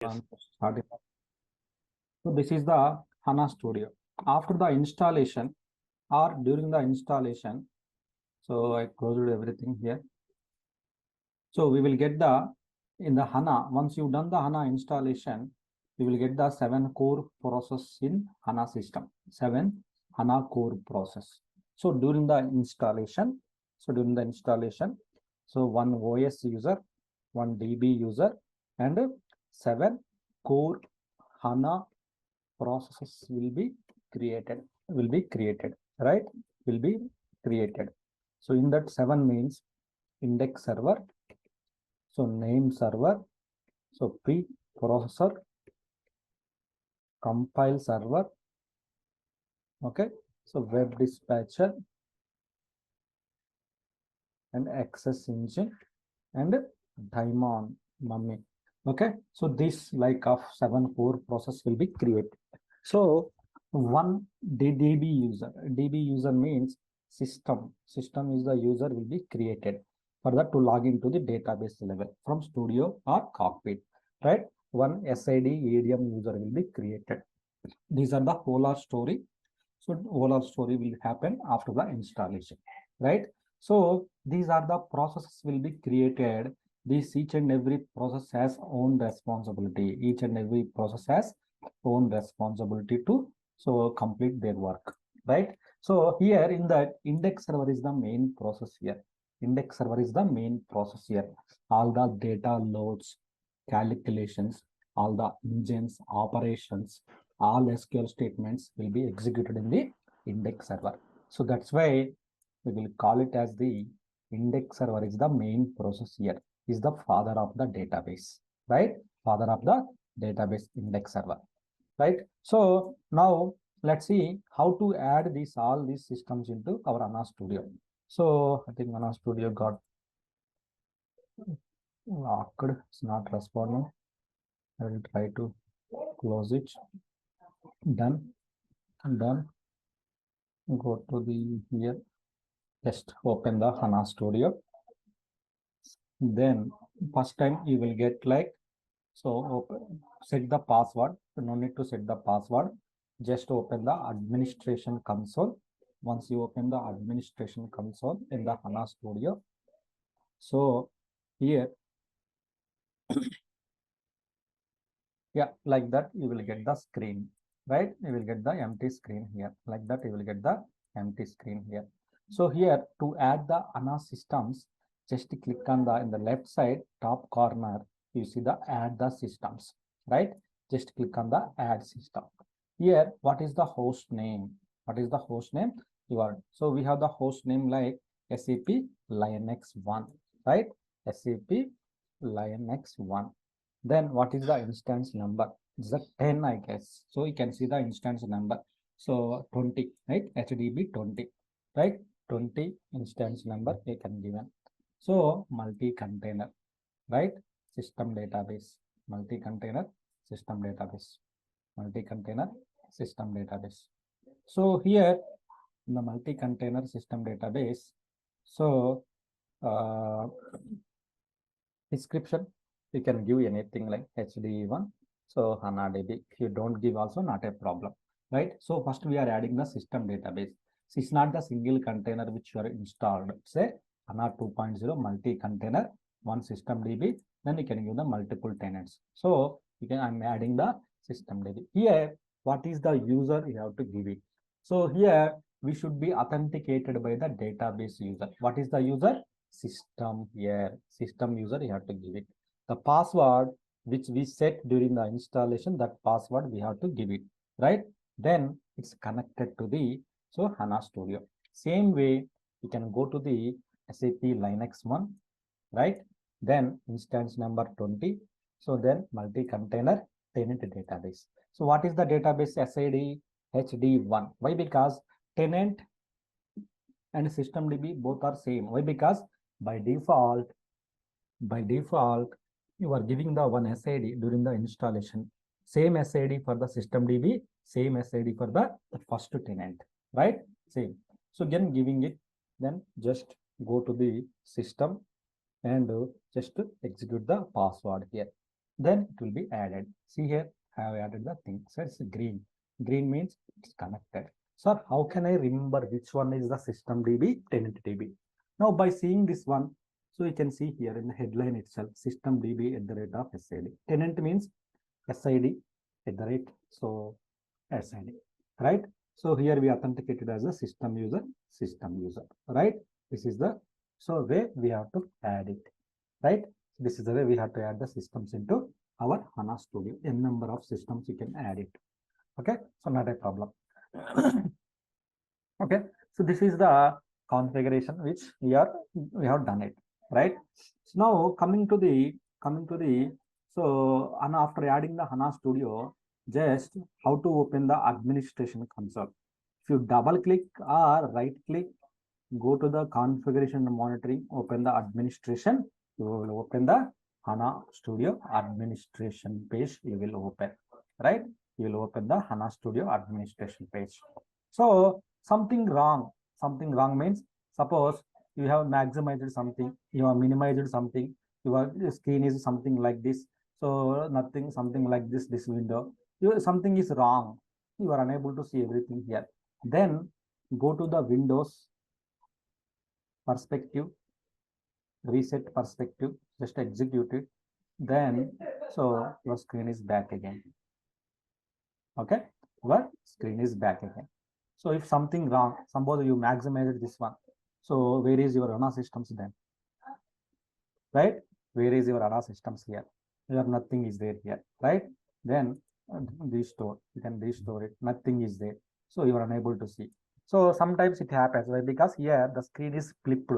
I'm starting. So this is the HANA Studio. After the installation or during the installation, so I closed everything here. So we will get the in the HANA. Once you've done the HANA installation, you will get the 7 core process in HANA system. 7 HANA core process. So during the installation, so one OS user, one DB user, and 7 core HANA processes will be created, right? Will be created. So in that 7 means index server, so name server, so preprocessor, compile server, okay, so web dispatcher and access engine and daemon mummy. Okay, so this like of 7 core process will be created. So one DB user means system is the user will be created for that to log into the database level from studio or cockpit, right? One SID ADM user will be created. These are the whole story. So whole story will happen after the installation, right? So these are the processes will be created. This each and every process has own responsibility. Each and every process has own responsibility to so complete their work, right? So here in that index server is the main process here. Index server is the main process here. All the data loads, calculations, all the engines, operations, all SQL statements will be executed in the index server. So that's why we will call it as the index server is the main process here, is the father of the database, right? Father of the database index server, right? So now let's see how to add all these systems into our HANA Studio. So I think HANA Studio got locked, it's not responding. I will try to close it. Done. Go to the here. Just open the HANA Studio. Then first time you will get like so set the password. No need to set the password. Just open the administration console. Once you open the administration console in the HANA Studio, so here, yeah, like that you will get the screen, right? You will get the empty screen here. Like that you will get the empty screen here. So here to add the HANA systems, just click on the in the left side top corner. You see the add the systems, right? Just click on the add system. Here, what is the host name? What is the host name? So we have the host name like SAP Linux 1, right? SAP Linux 1. Then what is the instance number? It's a 10, I guess. So you can see the instance number. So 20, right? HDB 20, right? 20 instance number you can given. So multi-container, right? System database, multi-container system database, multi-container system database. So here in the multi-container system database, so description, you can give anything like HD1, so HANA-DB. If you don't give also not a problem, right? So first we are adding the system database. So it's not the single container which you are installed. Say HANA 2.0 multi-container, one system DB, then you can give the multiple tenants. So you can, I'm adding the system DB. Here, what is the user you have to give it? So here we should be authenticated by the database user. What is the user? System here. System user you have to give it. The password which we set during the installation, that password we have to give it, right? Then it's connected to the so HANA Studio. Same way, you can go to the SAP Linux 1, right? Then instance number 20. So then multi-container tenant database. So what is the database SID HD1? Why? Because tenant and system DB both are same. Why? Because by default, you are giving the one SID during the installation. Same SID for the system DB, same SID for the first tenant, right? Same. So again giving it, then just go to the system and just execute the password here. then it will be added. See here, I have added the thing. So it's green. Green means it's connected. So how can I remember which one is the system DB, tenant DB? Now by seeing this one, so you can see here in the headline itself, system DB at the rate of SID. Tenant means SID at the rate, so SID, right? So here we authenticated as a system user, right? This is the way we have to add it, right? This is the way we have to add the systems into our HANA Studio. N number of systems you can add it. Okay, so not a problem. Okay, so this is the configuration which we have done it, right? So now coming to the and after adding the HANA Studio, just how to open the administration console. If you double click or right click, go to the configuration and monitoring, open the administration, you will open the HANA Studio administration page. You will open, right? You will open the HANA Studio administration page. So something wrong means, suppose you have maximized something, you have minimized something, your screen is something like this, so nothing, something like this window, something is wrong, you are unable to see everything here. Then go to the Windows perspective, reset perspective, just execute it, then so your screen is back again. Okay, your screen is back again. So if something wrong, suppose you maximized this one, so where is your HANA systems then? Right? Where is your HANA systems here? Here nothing is there here, right? Then restore, you can restore it, nothing is there. So you are unable to see. So sometimes it happens, right? Because here the screen is flipped,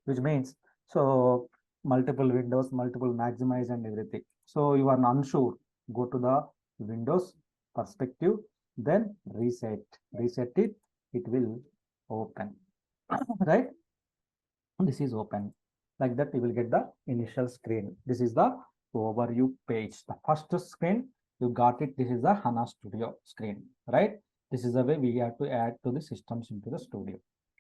which means so multiple windows, multiple maximize and everything. So you are unsure, go to the Windows perspective, then reset it, it will open, right? This is open. Like that, you will get the initial screen. This is the overview page. The first screen, you got it. This is the HANA Studio screen, right? This is the way we have to add to the systems into the studio,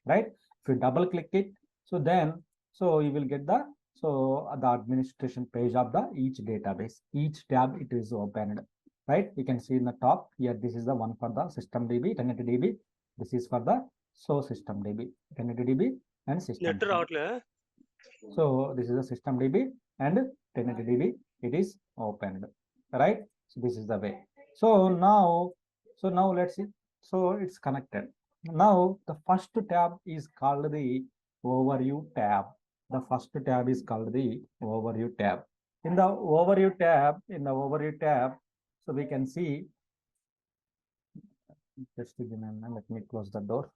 right? If you double click it, so then, so you will get the, so the administration page of the each database, each tab it is opened, right? You can see in the top here, this is the one for the system DB, tenant DB. This is for the system DB, tenant DB and system DB. So this is a system DB and tenant DB. It is opened, right? So this is the way. So now let's see. So it's connected. Now the first tab is called the overview tab. The first tab is called the overview tab. In the overview tab, so we can see. Just give me a minute. Let me close the door.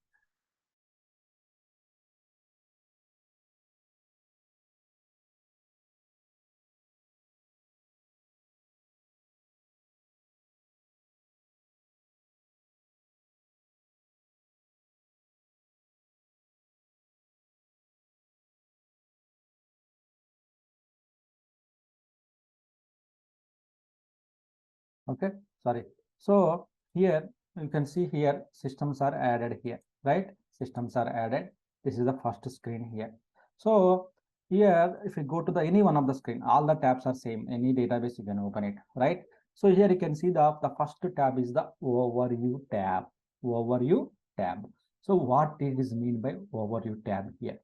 Okay, sorry. So here you can see here systems are added here, right? Systems are added. This is the first screen here. So here, if you go to the any one of the screen, all the tabs are same. Any database you can open it, right? So here you can see the first tab is the overview tab. Overview tab. So what it is mean by overview tab here?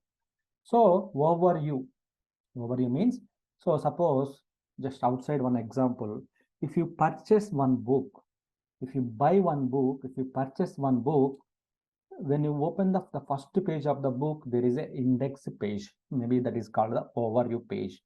So overview means, so suppose just outside one example, if you purchase one book, if you buy one book, if you purchase one book, when you open the first page of the book, there is an index page, maybe that is called the overview page.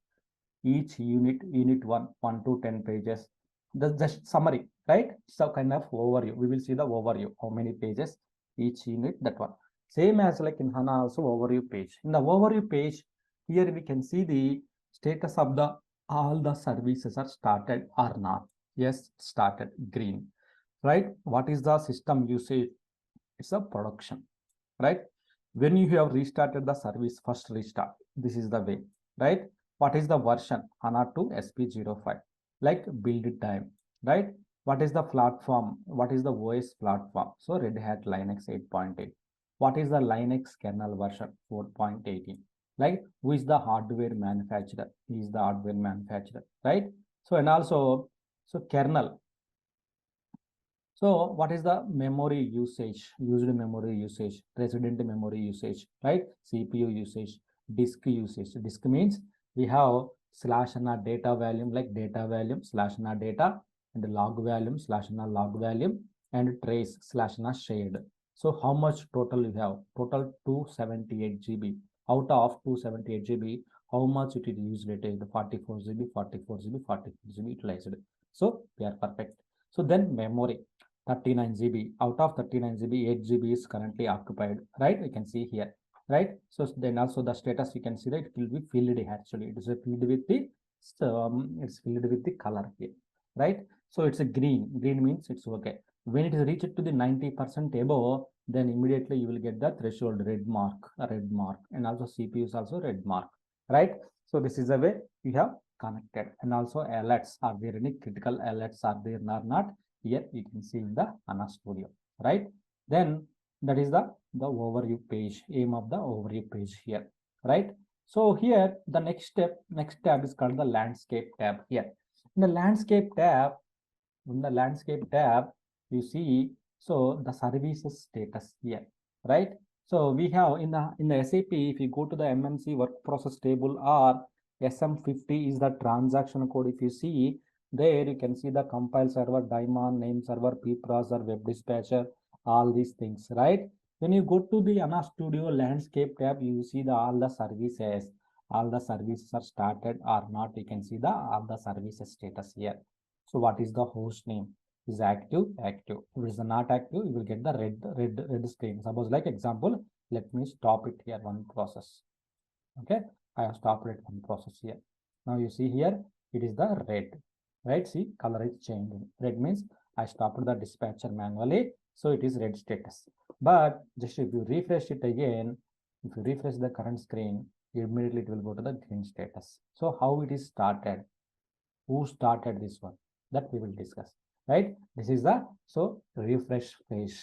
Each unit 1 to 10 pages, that's just summary, right? So kind of overview, we will see the overview, how many pages each unit, that one. Same as like in HANA also overview page. In the overview page, here we can see the status of the all the services are started or not. Yes, started, green, right? What is the system usage? It's a production, right? When you have restarted the service, first restart, this is the way, right? What is the version? HANA to SP05, like build time, right? What is the platform? What is the OS platform? So Red Hat Linux 8.8. What is the Linux kernel version? 4.18. Like who is the hardware manufacturer? He is the hardware manufacturer, right? So and also, so kernel. So what is the memory usage, used memory usage, resident memory usage, right? CPU usage, disk usage. Disk means we have slash and a data volume, like data volume slash and a data, and log volume slash and a log volume, and trace slash and a shared. So how much total you have? Total 278 GB. Out of 278 GB, how much it is used? It is 44 GB, 44 GB, 44 GB utilized. So we are perfect. So then memory. 39 GB. Out of 39 GB, 8 GB is currently occupied, right? We can see here, right? So then also the status, you can see that it will be filled actually. It is filled with the, it's filled with the color here, right? So it's a green. Green means it's okay. When it is reached to the 90% above, then immediately you will get the threshold red mark, and also CPU is also red mark, right? So this is the way we have connected. And also alerts, are there any critical alerts, are there or not? Here you can see in the HANA Studio, right? Then that is the overview page, aim of the overview page here, right? So here the next tab is called the landscape tab here. In the landscape tab, you see, so the services status here, right? So we have in the SAP, if you go to the MMC work process table, or SM50 is the transaction code. If you see there, you can see the compile server, daemon, name server, pprocessor, web dispatcher, all these things, right? When you go to the HANA Studio landscape tab, you see all the services. All the services are started or not. You can see all the services status here. So what is the host name? Is active? Active. If it is not active, you will get the red screen. Suppose like example, let me stop it here, one process. Okay, I have stopped it one process here. Now you see here, it is the red, right? See, color is changing. Red means I stopped the dispatcher manually, so it is red status. But just if you refresh it again, if you refresh the current screen, immediately it will go to the green status. So how it is started? Who started this one? That we will discuss, right? This is the, so refresh page.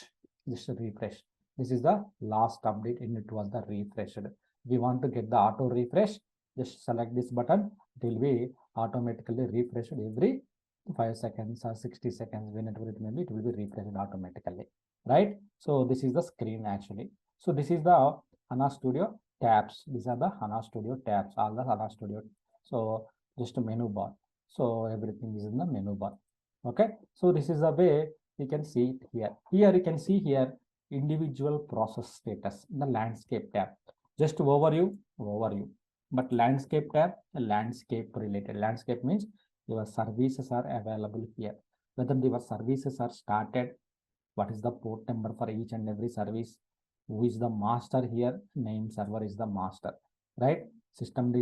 Just refresh. This is the last update and it was the refreshed. We want to get the auto refresh, just select this button. It will be automatically refreshed every 5 seconds or 60 seconds, whenever it may be, it will be refreshed automatically, right? So this is the screen actually. So this is the HANA Studio tabs. These are the HANA Studio tabs, all the HANA Studio. So just a menu bar. So everything is in the menu bar. Okay. So this is the way you can see it here. Here you can see here individual process status in the landscape tab. Just overview. But landscape tab, landscape related. Landscape means your services are available here. Whether your services are started, what is the port number for each and every service, who is the master here, name server is the master, right? System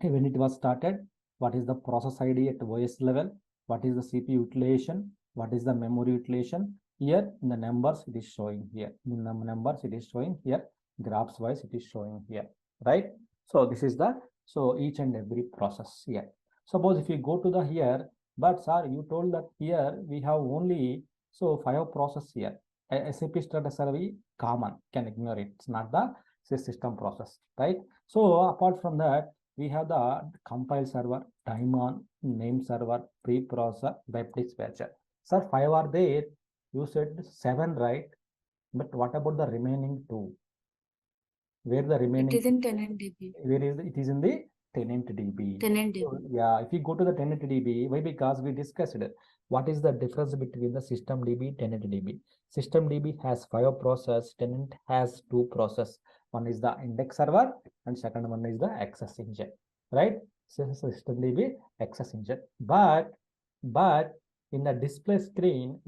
when it was started, what is the process ID at OS level, what is the CPU utilization, what is the memory utilization. Here in the numbers it is showing here, in the numbers it is showing here, graphs wise it is showing here, right? So this is the, so each and every process here. Suppose if you go to the here, but sir, you told that here we have only, so 5 process here. SAP status survey common, can ignore it, it's not the system process, right? So apart from that, we have the compile server, daemon, name server, preprocessor, web dispatcher. Sir, 5 are there. You said 7, right? But what about the remaining 2? Where the remaining? It is in tenant DB. Where is it? Is in the tenant DB. Tenant DB. So, yeah, if you go to the tenant DB, why? Because we discussed it. What is the difference between the system DB, tenant DB? System DB has 5 process, tenant has 2 process. One is the index server and second one is the access engine, right? So system DB, access engine. But in the display screen,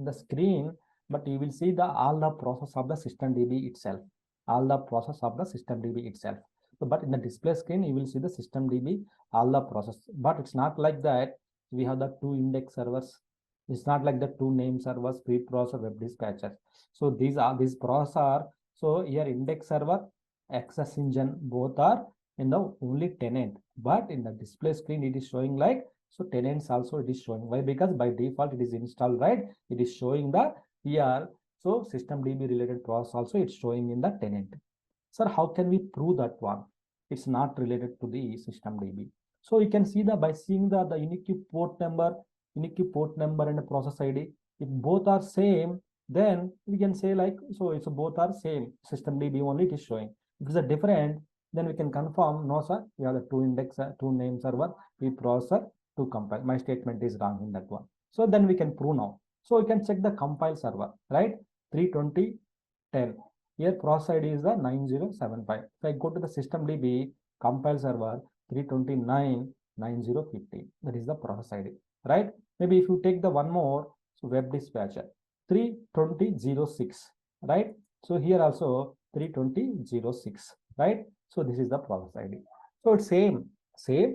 but you will see the all the process of the system DB itself. All the process of the system DB itself. So, but in the display screen, you will see the system DB, all the process. But it's not like that. We have the 2 index servers. It's not like the 2 name servers, preprocessor, web dispatchers. So these process are, so here index server, access engine, both are in the only tenant. But in the display screen, it is showing like, so tenants also it is showing. Why? Because by default it is installed, right? It is showing the here. So system DB related process also it's showing in the tenant. Sir, how can we prove that one? It's not related to the system DB. So you can see by seeing the unique port number and process ID. If both are same, then we can say like, so it's both are same. System DB only it is showing. If it's a different, then we can confirm, no sir, we have the two index, two name server, we processor, to compile. My statement is wrong in that one. So then we can prove now. So we can check the compile server, right? 32010. Here process ID is the 9075. If I go to the system DB compile server 3299050, that is the process ID, right? Maybe if you take the one more, so web dispatcher 32006, right? So here also 32006, right? So this is the process ID. So it's same,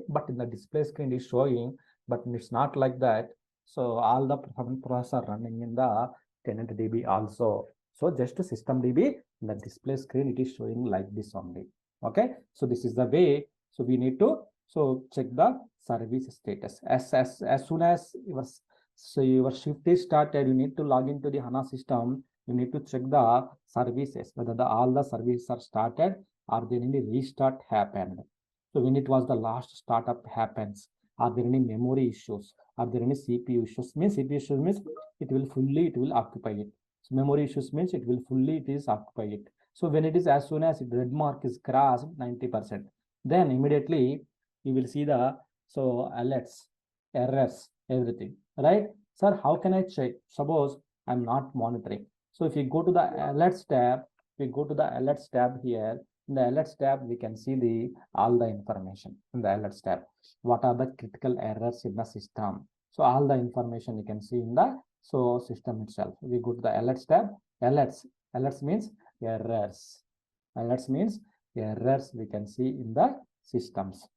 but in the display screen is showing, but it's not like that. So all the process are running in the tenant DB also. So just system DB in the display screen it is showing like this only. Okay, so this is the way. So we need to check the service status as soon as your shift is started. You need to log into the HANA system. You need to check the services, whether all the services are started or there any restart happened. So when it was the last startup happens, are there any memory issues? Are there any CPU issues? Means CPU issues means it will occupy it. So memory issues means it will fully it is occupy it. So when it is as soon as red mark is crossed 90%, then immediately you will see the alerts, errors, everything, right? Sir, how can I check? Suppose I'm not monitoring. So if you go to the alerts tab, we go to the alerts tab here. In the alerts tab, we can see the all the information in the alerts tab. What are the critical errors in the system? So all the information you can see in the system itself. We go to the alerts tab. Alerts means errors. Alerts means errors we can see in the systems.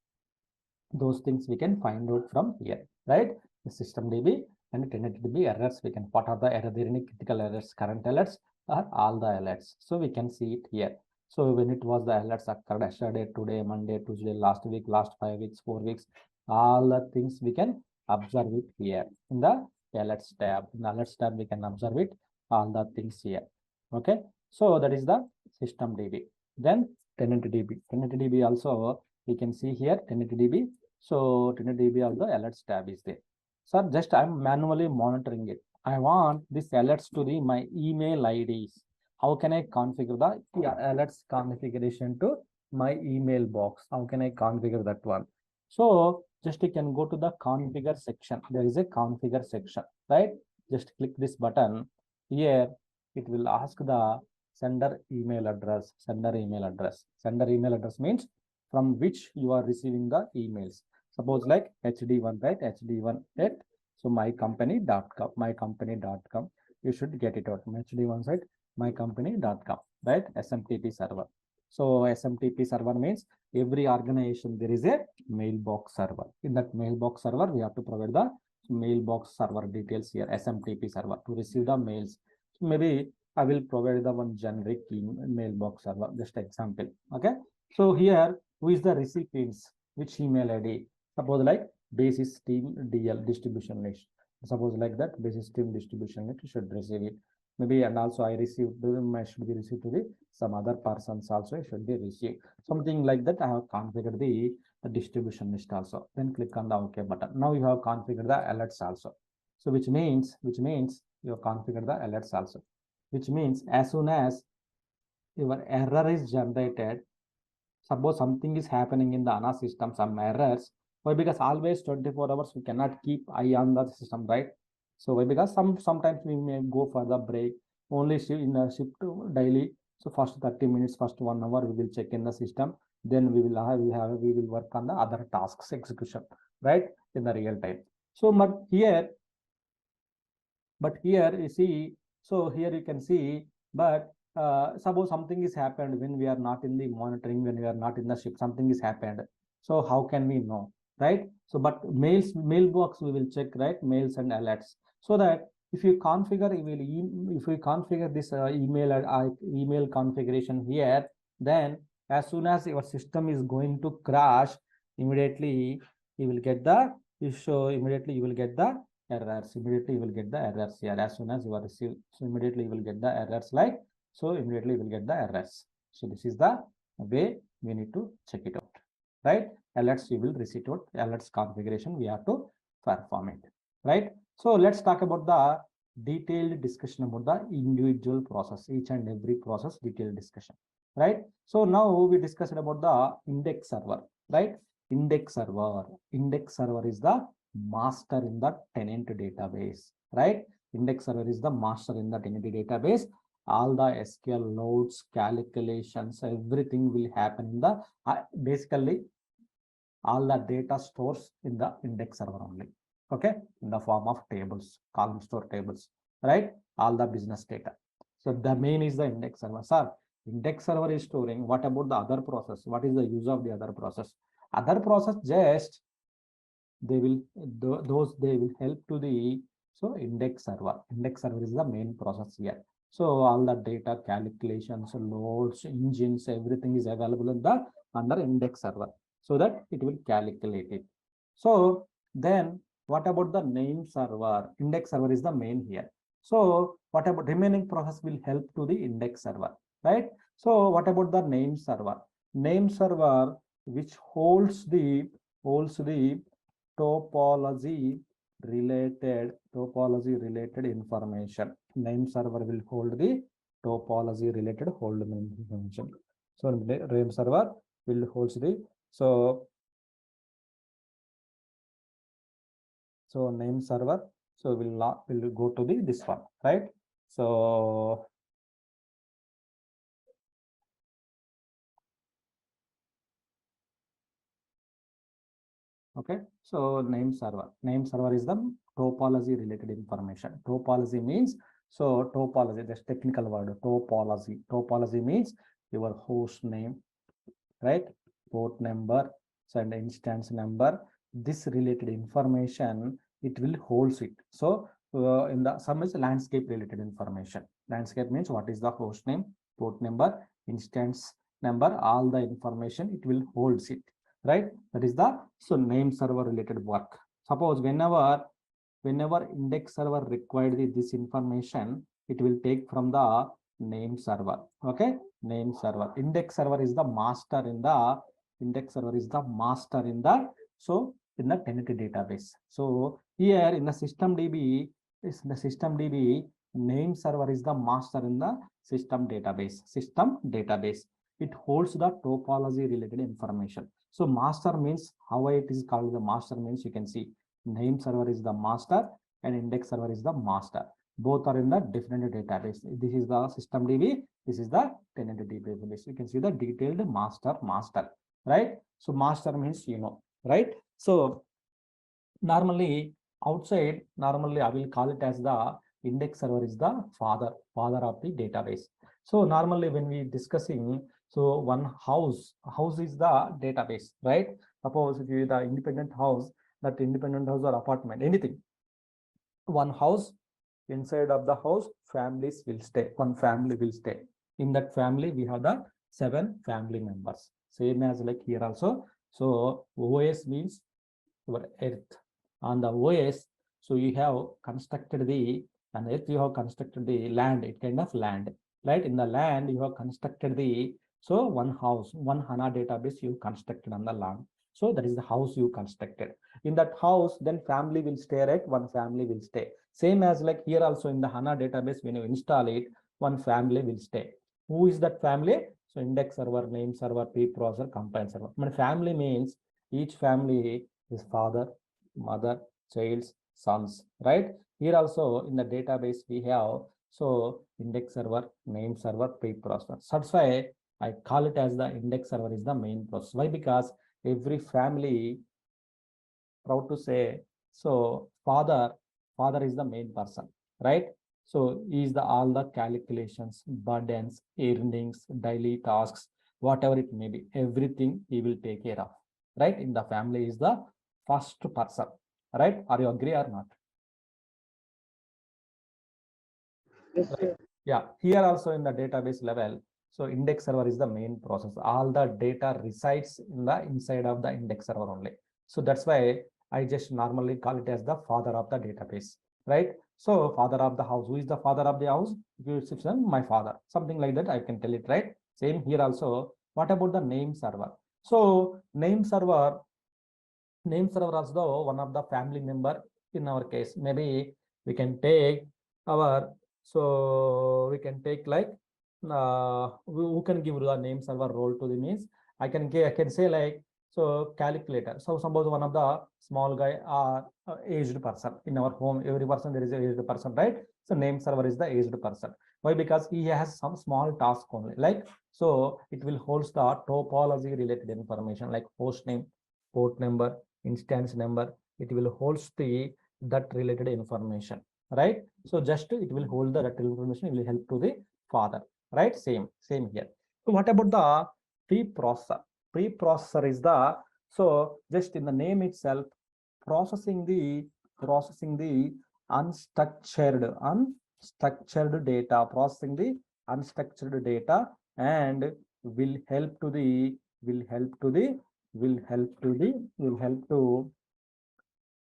Those things we can find out from here, right? The system DB and tenant DB errors. We can, what are the errors? There any critical errors, current alerts, or all the alerts. So we can see it here. So when it was the alerts occurred yesterday, today, Monday, Tuesday, last week, last 5 weeks, 4 weeks, all the things we can observe it here in the alerts tab. In the alerts tab, we can observe it, all the things here. Okay. So that is the system DB. Then tenant DB. Tenant DB also we can see here tenant DB. So tenant DB also alerts tab is there. Sir, just I'm manually monitoring it. I want this alerts to the my email IDs. How can I configure the alerts configuration to my email box? How can I configure that one? So just you can go to the configure section. There is a configure section, right? Just click this button. Here it will ask the sender email address. Sender email address. Sender email address means from which you are receiving the emails. Suppose like HD1, right? HD1 at so mycompany.com. You should get it out. HD1 site mycompany.com, right? SMTP server. So SMTP server means every organization there is a mailbox server. In that mailbox server, we have to provide the mailbox server details here. SMTP server to receive the mails. So maybe I will provide the one generic mailbox server. Just example. Okay. So here, who is the recipients? Which email ID? Suppose like basis team DL distribution list. Suppose like that basis team distribution list should receive it. Maybe and also I received should be received to the some other persons also should be received. Something like that. I have configured the distribution list also. Then click on the OK button. Now you have configured the alerts also. So which means you have configured the alerts also. Which means as soon as your error is generated, suppose something is happening in the HANA system, some errors. Why? Because always 24 hours we cannot keep eye on the system, right? So why? Because sometimes we may go for the break, only in the shift daily. So first 30 minutes, first 1 hour we will check in the system. Then we will work on the other tasks execution, right? In the real time. So but here you see, so here you can see, but suppose something is happened when we are not in the monitoring, when we are not in the ship, something is happened. So how can we know, right? So but mailbox we will check, right? Mails and alerts. So that if you configure, if we configure this email configuration here, then as soon as your system is going to crash, immediately you will get the immediately you will get the errors. Immediately you will get the errors here as soon as you are received. So immediately you will get the errors like so. Immediately you will get the errors. So this is the way we need to check it out, right? alerts you will receive it, alerts configuration we have to perform it, right? So let's talk about the detailed discussion about the individual process, each and every process detailed discussion, right? So now we discussed about the index server, right? Index server is the master in the tenant database, right? Index server is the master in the tenant database. All the SQL loads, calculations, everything will happen in the basically all the data stores in the index server only, okay, in the form of tables, column store tables, right? All the business data. So the main is the index server. Sir, index server is storing. What about the other process? What is the use of the other process? Other process just they will those they will help to the so index server is the main process here. So all the data calculations, loads, engines, everything is available in the under index server, so that it will calculate it. So then what about the name server? Index server is the main here. So what about remaining process will help to the index server, right? So what about the name server? Name server which holds the topology related information. Name server will hold the topology related information. So name server will hold the so name server, so will go to the this one, right? So okay, so name server is the topology related information. Topology means, so topology, that's technical word. Topology means your host name, right? Port number and instance number. This related information it will holds it. So in the some is landscape related information. Landscape means what is the host name, port number, instance number, all the information it will holds it, right? That is the so name server related work. Suppose whenever index server required this information, it will take from the name server. Okay, name server. Index server is the master in the so in the tenant database. So here in the system DB name server is the master in the system database. It holds the topology related information. So master means how it is called. The master means you can see name server is the master and index server is the master. Both are in the different database. This is the system DB. This is the tenant database. You can see the detailed master, right? So master means right? So normally outside, normally I will call it as the index server is the father of the database. So normally when we discussing, so one house is the database, right? Suppose if you the independent house, that independent house or apartment, anything, one house, inside of the house families will stay, one family will stay. In that family we have the 7 family members, same as like here also. So OS means your earth. On the OS, so you have constructed the on earth, you have constructed the land, it kind of land, right? In the land you have constructed the so one house, one HANA database you constructed on the land. So that is the house you constructed. In that house, then family will stay, right? One family will stay. Same as like here also in the HANA database, when you install it, one family will stay. Who is that family? So index server, name server, preprocessor, compile server. But family means each family is father, mother, child's, sons, right? Here also in the database we have so index server, name server, preprocessor. That's why I call it as the index server is the main process. Why? Because every family, proud to say, so father is the main person, right? So is the all the calculations, burdens, earnings, daily tasks, whatever it may be, everything he will take care of, right? In the family is the first person, right? Are you agree or not? Yes, Right. sir. Yeah, here also in the database level, so index server is the main process. All the data resides in the inside of the index server only. So that's why I just normally call it as the father of the database, right? So father of the house. Who is the father of the house? My father. Something like that I can tell it, right? Same here also. What about the name server? So name server name server also one of the family member in our case. Maybe we can take our, so we can take like who can give the name server role to the means I can say like, so calculator. So suppose one of the small guy aged person in our home, every person there is a aged person, right? So name server is the aged person. Why? Because he has some small task only, like, so it will holds the topology related information like host name, port number, instance number. It will holds the that related information, right? So just it will hold the that information, it will help to the father, right? Same here. So what about the preprocessor? Preprocessor is the, so just in the name itself, processing the unstructured data, processing the unstructured data, and will help to the will help to the will help to the will help to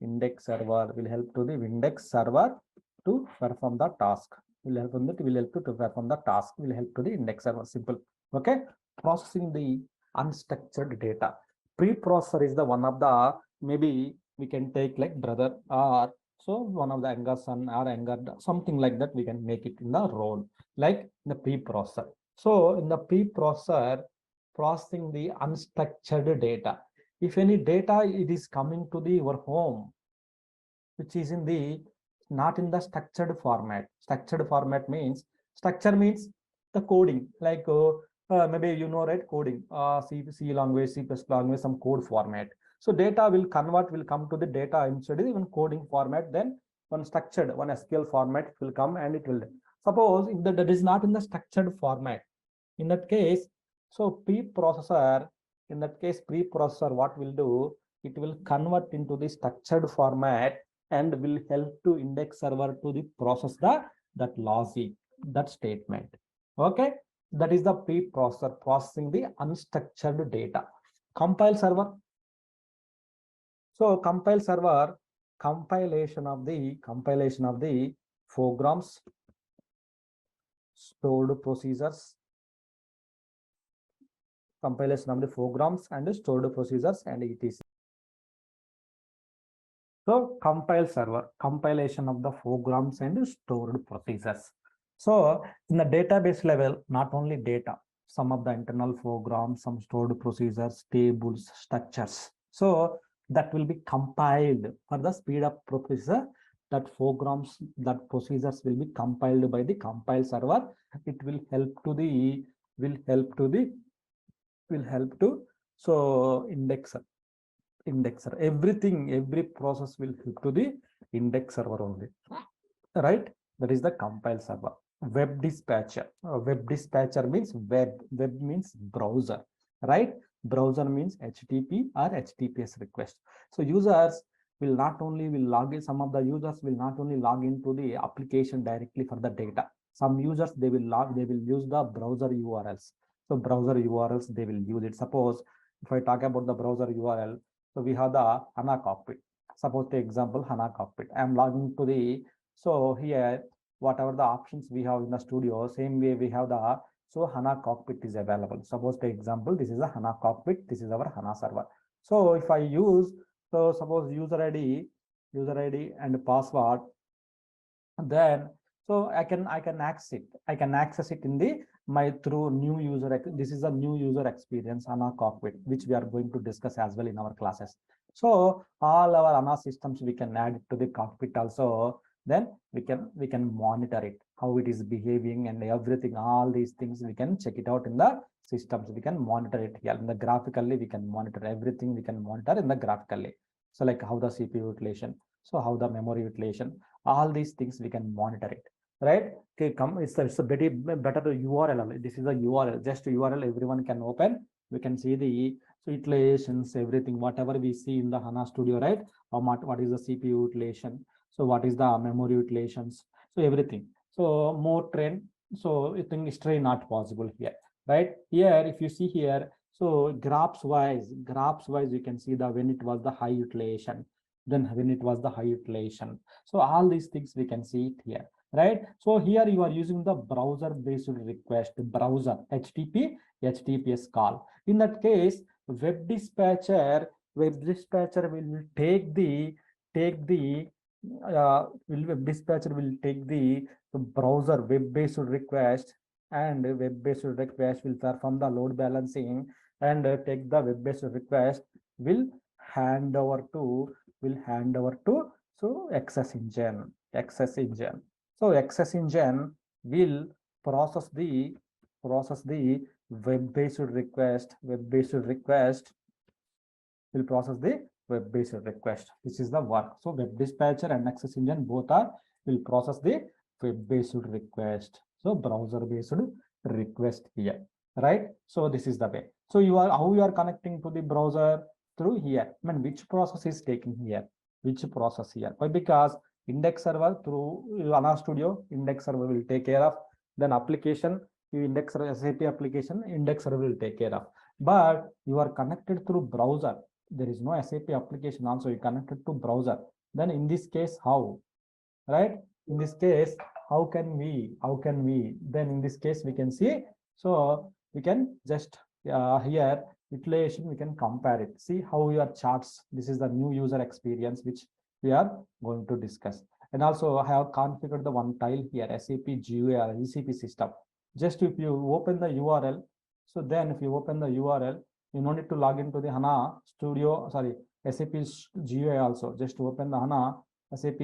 index server, will help to the index server to perform the task, will help to perform the task, will help to the index server. Simple. Okay, processing the unstructured data. Preprocessor is the one of the, maybe we can take like brother, or so one of the younger son or younger something like that, we can make it in the role like the preprocessor. So in the preprocessor, processing the unstructured data. If any data it is coming to the your home, which is in the not in the structured format. Structured format means, structure means the coding, like maybe you know, right? Coding, C language, C plus language, some code format. So data will convert, will come to the data instead of even coding format. Then one structured, one SQL format will come, and it will. Suppose if that is not in the structured format, in that case, so preprocessor, in that case, preprocessor, what will do? It will convert into the structured format and will help to index server to the process the that logic, that statement. Okay, that is the preprocessor, processing the unstructured data. Compile server. So compile server, compilation of the programs, stored procedures, compilation of the programs and stored procedures and etc. So compile server, compilation of the programs and stored procedures. So in the database level, not only data, some of the internal programs, some stored procedures, tables, structures. So that will be compiled for the speed up procedure. That programs, that procedures will be compiled by the compile server. It will help to the will help to so indexer, everything, every process will help to the index server only, right? That is the compile server. Web dispatcher. Web dispatcher means web means browser, right? Browser means HTTP or HTTPS request. So users will not only will log in, some of the users will not only log into the application directly for the data. Some users they will use the browser URLs. So browser URLs they will use it. Suppose if I talk about the browser URL, so we have the HANA cockpit. Suppose the example HANA cockpit. I am logging to the, so here whatever the options we have in the studio, same way we have the, so HANA cockpit is available. Suppose the example, this is a HANA cockpit, this is our HANA server. So if I use, so suppose user ID and password, then so I can access it in the my through new user. This is a new user experience HANA cockpit, which we are going to discuss as well in our classes. So all our HANA systems we can add it to the cockpit also. Then we can monitor it, how it is behaving and everything. All these things we can check it out in the systems. We can monitor it here in the graphically. We can monitor everything. We can monitor in the graphically. So like how the CPU utilization, so how the memory utilization, all these things we can monitor it, right? Okay, come, it's a very better URL. This is a URL, just URL everyone can open. We can see the so utilizations, everything, whatever we see in the HANA Studio, right? What is the CPU utilization? So what is the memory utilizations? So everything. So more trend. So I think history not possible here, right? Here, if you see here, so graphs wise, you can see the when it was the high utilization, then when it was the high utilization. So all these things we can see it here, right? So here you are using the browser based request, browser HTTPS call. In that case, web dispatcher web dispatcher will take the web dispatcher will take the browser web-based request, and web-based request will perform the load balancing, and take the web-based request will hand over to so access engine. So access engine will process the web-based request will process the web-based request. This is the work. So web dispatcher and access engine both are will process the web-based request. So browser-based request here, right? So this is the way. So you are how you are connecting to the browser through here. I mean, which process is taking here? Which process here? Why? Because index server through HANA Studio, index server will take care of. Then application, you index SAP application, index server will take care of. But you are connected through browser. There is no SAP application also, you connected to browser. Then in this case, how? Right? In this case, how can we? Then in this case, we can see. So we can just here utilization, we can compare it. See how your charts. This is the new user experience which we are going to discuss. And also I have configured the one tile here, SAP GUI or ECP system. Just if you open the URL, so then if you open the URL, you no need to log into the HANA Studio, sorry, SAP GUI also. Just open the HANA SAP,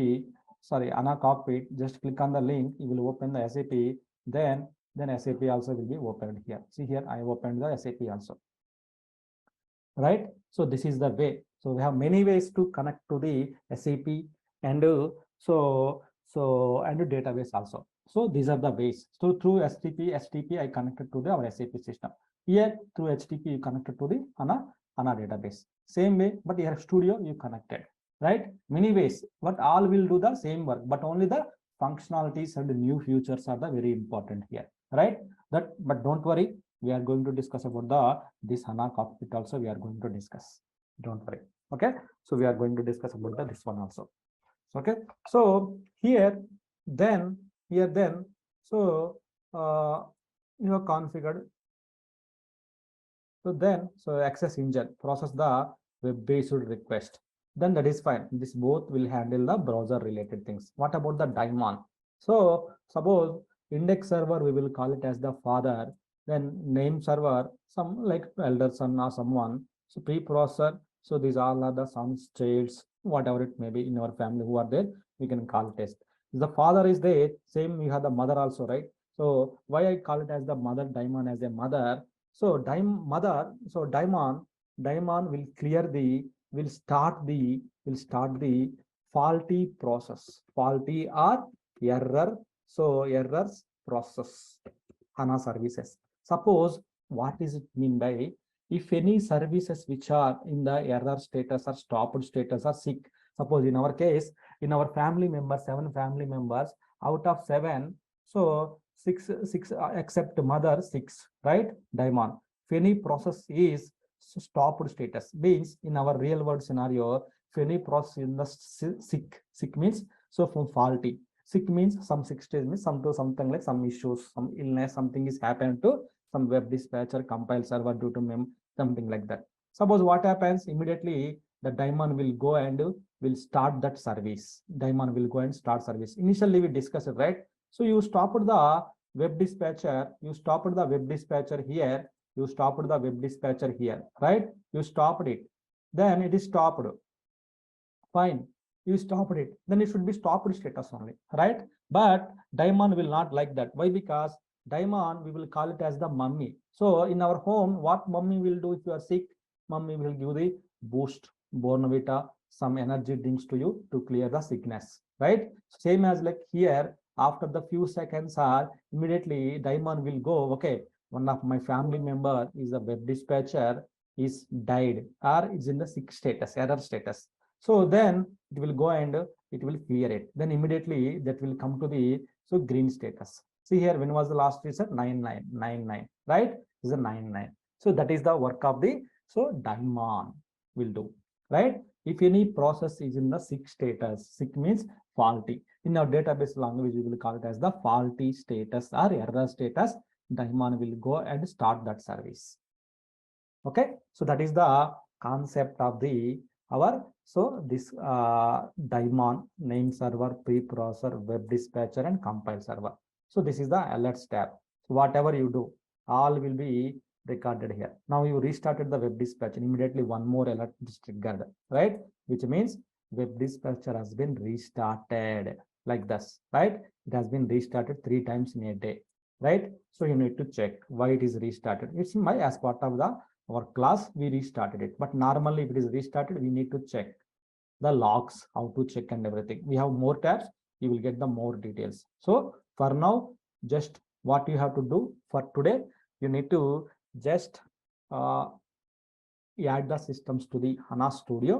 sorry, HANA cockpit. Just click on the link, you will open the SAP. Then SAP also will be opened here. See here, I opened the SAP also. Right? So this is the way. So we have many ways to connect to the SAP and and database also. So these are the ways. So through STP I connected to our SAP system. Here through HTTP you connected to the HANA database. Same way, but here Studio you connected. Right? Many ways, but all will do the same work, but only the functionalities and the new features are the very important here. Right? But don't worry, we are going to discuss about this HANA cockpit also. We are going to discuss. Don't worry. Okay. So we are going to discuss about this one also. Okay. So here then, so you have configured. So then, so access engine process the web-based request. Then that is fine. This both will handle the browser related things. What about the daemon? So suppose index server, we will call it as the father. Then name server, some like elder son or someone. So preprocessor. So these all are the sons, childs, whatever it may be in our family who are there, we can call it as. The father is there, same we have the mother also, right? So why I call it as the mother, daemon as a mother? So daemon will clear the will start the faulty process, faulty or error. So errors process HANA services. Suppose what is it mean by if any services which are in the error status or stopped status are sick. Suppose in our case, in our family members, 7 family members, out of 7, so six except mother 6, right? Daemon. If any process is stopped status, means in our real world scenario, if any process in the sick means so from faulty. Sick means some sick stage means something like some issues, some illness, something is happened to some web dispatcher, compile server due to something like that. Suppose what happens immediately, the daemon will go and will start that service. Daemon will go and start service. Initially we discussed it, right? So you stopped the web dispatcher, here, you stopped the web dispatcher here, right? You stopped it. Then it is stopped. Fine. You stopped it. Then it should be stopped status only, right? But daemon will not like that. Why? Because daemon, we will call it as the mummy. So in our home, what mummy will do if you are sick? Mummy will give the boost, Bornvita, some energy drinks to you to clear the sickness, right? Same as like here, after the few seconds are immediately daemon will go, okay, one of my family member is a web dispatcher is died or is in the sick status, error status. So then it will go and it will clear it. Then immediately that will come to the green status. See here, when was the last reset? 9999, right? This is a 99. So that is the work of the daemon will do, right? If any process is in the sick status, sick means faulty. In our database language, we will call it as the faulty status or error status. Daemon will go and start that service. Okay, so that is the concept of the our so this daemon name server, preprocessor, web dispatcher, and compile server. So this is the alerts tab. So whatever you do, all will be recorded here. Now you restarted the web dispatcher, immediately one more alert is triggered, right? Which means web dispatcher has been restarted like this, right? It has been restarted 3 times in a day, right? So you need to check why it is restarted. It's my as part of the our class we restarted it, but normally if it is restarted we need to check the logs, how to check and everything. We have more tabs, you will get the more details. So for now, just what you have to do for today, you need to just add the systems to the HANA Studio.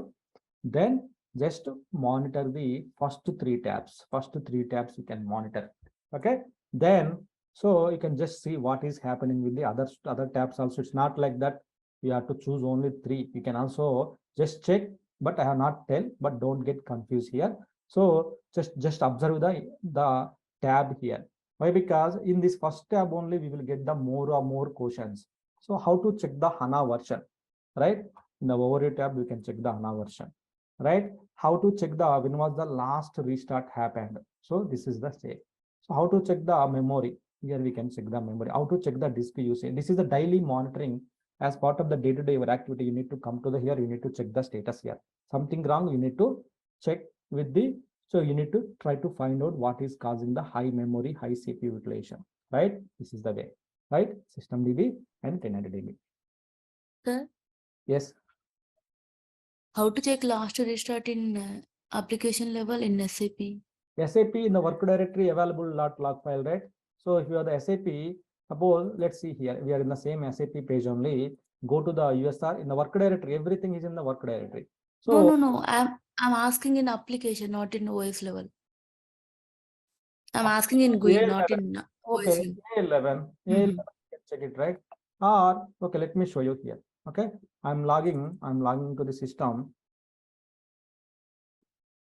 Then just monitor the first 3 tabs. First 3 tabs you can monitor. Okay. Then so you can just see what is happening with the other tabs also. It's not like that you have to choose only 3. You can also just check, but I have not tell, but don't get confused here. So just observe the tab here. Why? Because in this first tab only we will get the more questions. So how to check the HANA version, right? In the overview tab, we can check the HANA version, right? How to check the when was the last restart happened. So this is the same. So how to check the memory? Here we can check the memory. How to check the disk usage? This is the daily monitoring as part of the day-to-day activity. You need to come to the here. You need to check the status here. Something wrong, you need to check with the. So you need to try to find out what is causing the high memory, high CPU utilization, right? This is the way, right? System DB and 10 DB. Sir, Yes. how to check last restart in application level in SAP? SAP in the work directory available log file, right? So if you are the SAP, suppose let's see here, we are in the same SAP page only. Go to the USR in the work directory, everything is in the work directory. So No. I'm asking in application, not in OS level. I'm asking in GUI, not in OS okay, level. A11, A11, check it, right? Or okay, let me show you here. Okay, I'm logging to the system,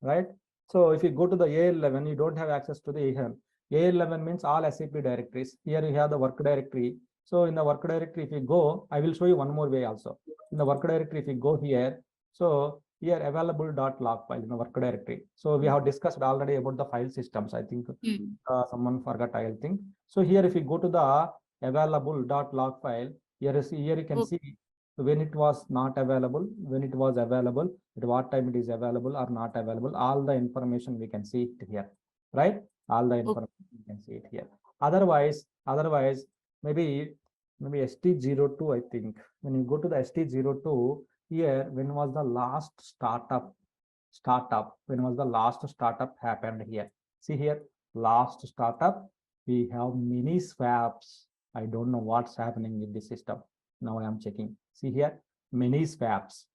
right? So if you go to the A11, you don't have access to the A11. A11 means all SAP directories. Here you have the work directory. So in the work directory, if you go, I will show you one more way also. In the work directory, if you go here, so here available.log file in the work directory. So we have discussed already about the file systems. I think someone forgot, I think. So here, if you go to the available.log file, here you can see when it was not available, when it was available, at what time it is available or not available, all the information we can see it here, right? All the information we can see it here. Otherwise, maybe ST02, I think. When you go to the ST02, here, when was the last startup? When was the last startup happened here? See here, last startup, we have many swaps. I don't know what's happening with the system. Now I am checking. See here, many swaps,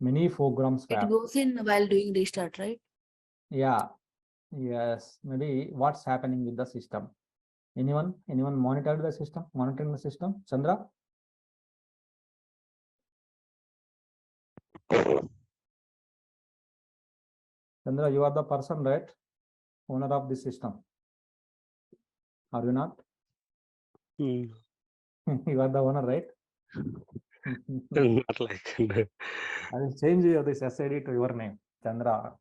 many foreground swaps. It goes in while doing restart, right? Yeah, yes. Maybe what's happening with the system? Anyone monitoring the system? Chandra? Chandra, you are the person, right? Owner of the system. Are you not? You are the owner, right? Not like I will change this SID to your name, Chandra.